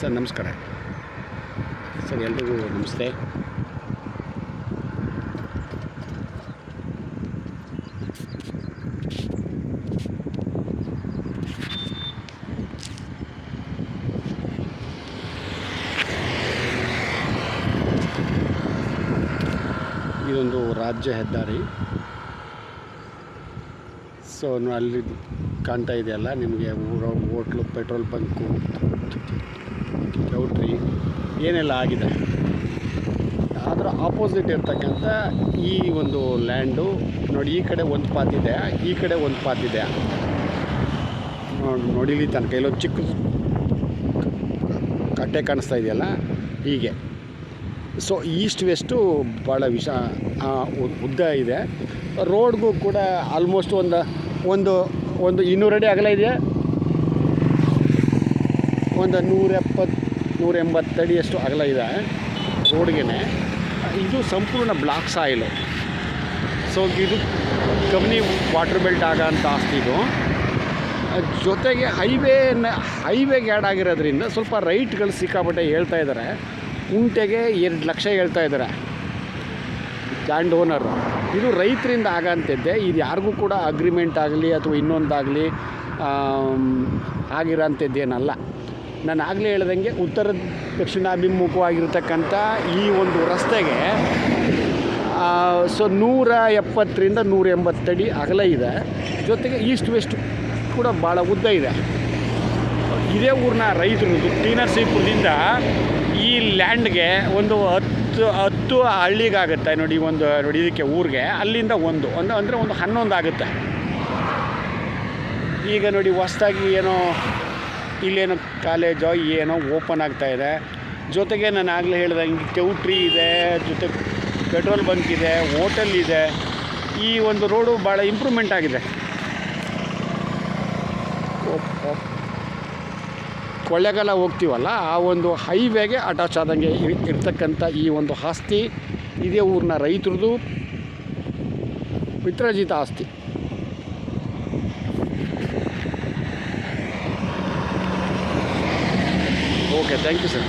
Sir ನಮಸ್ಕಾರ sir, ಎಲ್ರಿಗೂ ನಮಸ್ತೆ. ಇದೊಂದು ರಾಜ್ಯ ಹೆದ್ದಾರಿ. ಸೊ ಅಲ್ಲಿ ಕಾಣ್ತಾ ಇದೆಯಲ್ಲ ನಿಮಗೆ, ಹೋಟ್ಲು, ಪೆಟ್ರೋಲ್ ಬಂಕು, ಚೌಟ್ರಿ ಏನೆಲ್ಲ ಆಗಿದೆ. ಅದರ ಆಪೋಸಿಟ್ ಇರ್ತಕ್ಕಂಥ ಈ ಒಂದು ಲ್ಯಾಂಡು ನೋಡಿ, ಈ ಕಡೆ ಒಂದು ಪಾತಿದೆ, ಈ ಕಡೆ ಒಂದು ಪಾತಿದೆ. ನೋಡಿಲಿ ತನಕ ಇಲ್ಲೊಂದು ಚಿಕ್ಕ ಕಟ್ಟೆ ಕಾಣಿಸ್ತಾ ಇದೆಯಲ್ಲ, ಹೀಗೆ. ಸೊ ಈಸ್ಟ್ ವೆಸ್ಟು ಭಾಳ ಉದ್ದ ಇದೆ. ರೋಡ್ಗೂ ಕೂಡ ಆಲ್ಮೋಸ್ಟ್ ಒಂದು 200 ಅಡಿ ಅಗಲ ಇದೆ. ಒಂದು 170-180 ಅಡಿಯಷ್ಟು ಅಗಲ ಇದೆ ರೋಡ್ಗೆ. ಇದು ಸಂಪೂರ್ಣ ಬ್ಲಾಕ್ ಸಾಯಿಲು. ಸೊ ಇದು ಕಬಿನಿ ವಾಟರ್ ಬೆಲ್ಟ್ ಆಗೋಂಥ ಆಸ್ತಿ ಇದು. ಜೊತೆಗೆ ಹೈವೇಗೆ ಆ್ಯಡ್ ಆಗಿರೋದ್ರಿಂದ ಸ್ವಲ್ಪ ರೈಟ್ಗಳು ಸಿಕ್ಕಾಪಟ್ಟೆ ಹೇಳ್ತಾ ಇದ್ದಾರೆ. ಉಂಟೆಗೆ 2 ಲಕ್ಷ ಹೇಳ್ತಾ ಇದ್ದಾರೆ ಲ್ಯಾಂಡ್ ಓನರು. ಇದು ರೈತರಿಂದ ಆಗೋಂಥದ್ದೇ. ಇದು ಯಾರಿಗೂ ಕೂಡ ಅಗ್ರಿಮೆಂಟ್ ಆಗಲಿ ಅಥವಾ ಇನ್ನೊಂದಾಗಲಿ ಆಗಿರೋಂಥದ್ದೇನಲ್ಲ. ನಾನು ಆಗಲೇ ಹೇಳ್ದಂಗೆ ಉತ್ತರ ದಕ್ಷಿಣಾಭಿಮುಖವಾಗಿರ್ತಕ್ಕಂಥ ಈ ಒಂದು ರಸ್ತೆಗೆ 170-180 ಅಡಿ ಅಗಲ ಇದೆ. ಜೊತೆಗೆ ಈಸ್ಟ್ ವೆಸ್ಟ್ ಕೂಡ ಭಾಳ ಉದ್ದ ಇದೆ. ಇದೇ ಊರಿನ ರೈತರು ಟಿ ನರಸೀಪುರದಿಂದ ಈ ಲ್ಯಾಂಡ್ಗೆ ಒಂದು 10 ಹಳ್ಳಿಗಾಗುತ್ತೆ ನೋಡಿ. ನೋಡಿ ಇದಕ್ಕೆ ಊರಿಗೆ ಅಲ್ಲಿಂದ ಒಂದು ಅಂದರೆ ಒಂದು 11 ಆಗುತ್ತೆ. ಈಗ ನೋಡಿ ಹೊಸ್ದಾಗಿ ಇಲ್ಲೇನೋ ಕಾಲೇಜೋ ಏನೋ ಓಪನ್ ಆಗ್ತಾಯಿದೆ. ಜೊತೆಗೆ ನಾನು ಆಗಲೇ ಹೇಳ್ದಂಗೆ ಚೌಟ್ರಿ ಇದೆ, ಜೊತೆ ಪೆಟ್ರೋಲ್ ಬಂಕ್ ಇದೆ, ಹೋಟೆಲ್ ಇದೆ. ಈ ಒಂದು ರೋಡು ಭಾಳ ಇಂಪ್ರೂವ್ಮೆಂಟ್ ಆಗಿದೆ. ಕೊಳ್ಳೇಗಾಲ ಹೋಗ್ತೀವಲ್ಲ, ಆ ಒಂದು ಹೈವೇಗೆ ಅಟ್ಯಾಚ್ ಆದಂಗೆ ಇರ್ತಕ್ಕಂಥ ಈ ಒಂದು ಆಸ್ತಿ ಇದೇ ಊರಿನ ರೈತರದು ಪಿತ್ರಾರ್ಜಿತ ಆಸ್ತಿ. Okay, thank you sir.